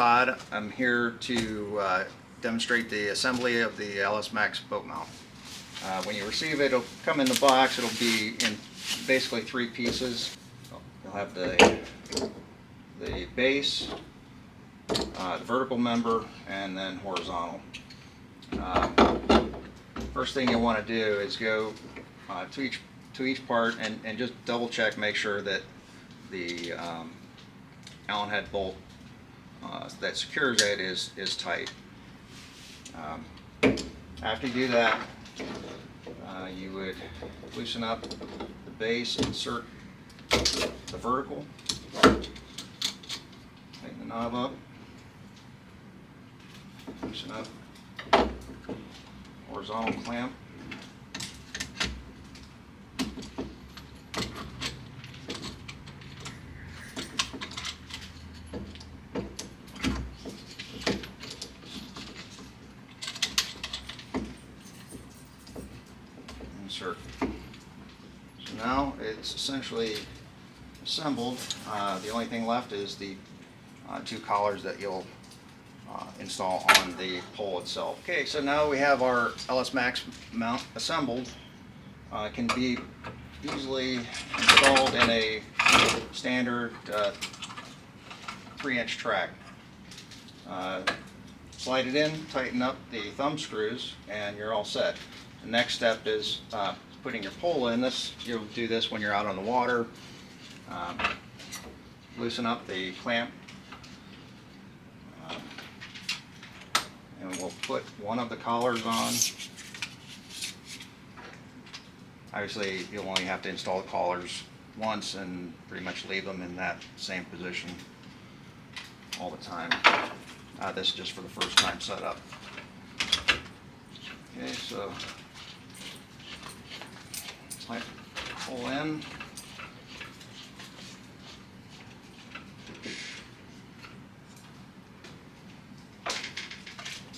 Todd. I'm here to demonstrate the assembly of the LS Max boat mount. When you receive it, it'll come in the box. It'll be in basically 3 pieces. You'll have the base, the vertical member, and then horizontal. First thing you'll want to do is go to each part and just double check, make sure that the Allen head bolt that secures it is tight. After you do that, you would loosen up the base, insert the vertical, tighten the knob up, loosen up horizontal clamp, insert. So now it's essentially assembled. The only thing left is the 2 collars that you'll install on the pole itself. Okay, so now we have our LS Max mount assembled. It can be easily installed in a standard 3-inch track. Slide it in, tighten up the thumb screws, and you're all set. The next step is putting your pole in. You'll do this when you're out on the water. Loosen up the clamp, and we'll put one of the collars on. Obviously, you'll only have to install the collars once and pretty much leave them in that same position all the time. This is just for the first time setup. Okay, so slide pull in.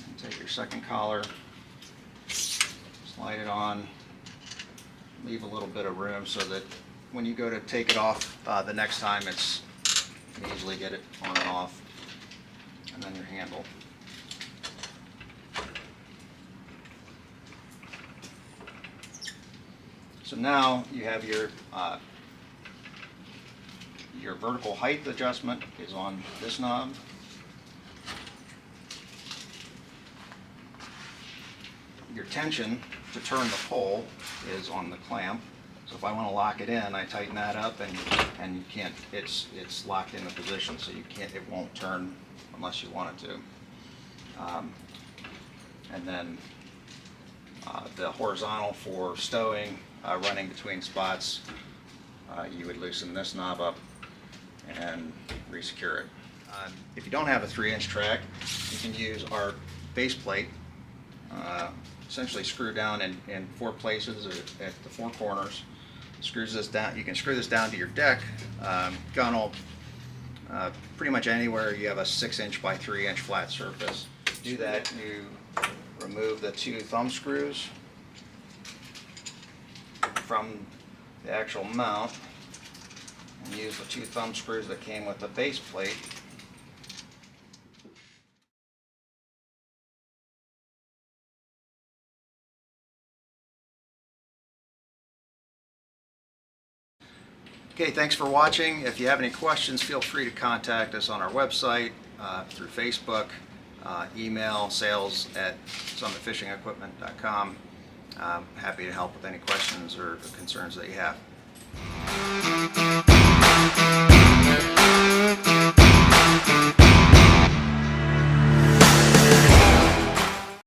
And take your second collar, slide it on, leave a little bit of room so that when you go to take it off the next time, you can easily get it on and off. And then your handle. So now you have your vertical height adjustment is on this knob. Your tension to turn the pole is on the clamp. So if I want to lock it in, I tighten that up, and you can't. It's locked in the position, so you can't. It won't turn unless you want it to. And then the horizontal for stowing, running between spots, you would loosen this knob up and re-secure it. If you don't have a 3-inch track, you can use our base plate. Essentially screw down in 4 places at the 4 corners. Screws this down. You can screw this down to your deck, gunnel, pretty much anywhere you have a 6-inch by 3-inch flat surface. To do that, you remove the 2 thumb screws from the actual mount and use the 2 thumb screws that came with the base plate. Okay, thanks for watching. If you have any questions, feel free to contact us on our website, through Facebook, email sales@summitfishingequipment.com. I'm happy to help with any questions or concerns that you have.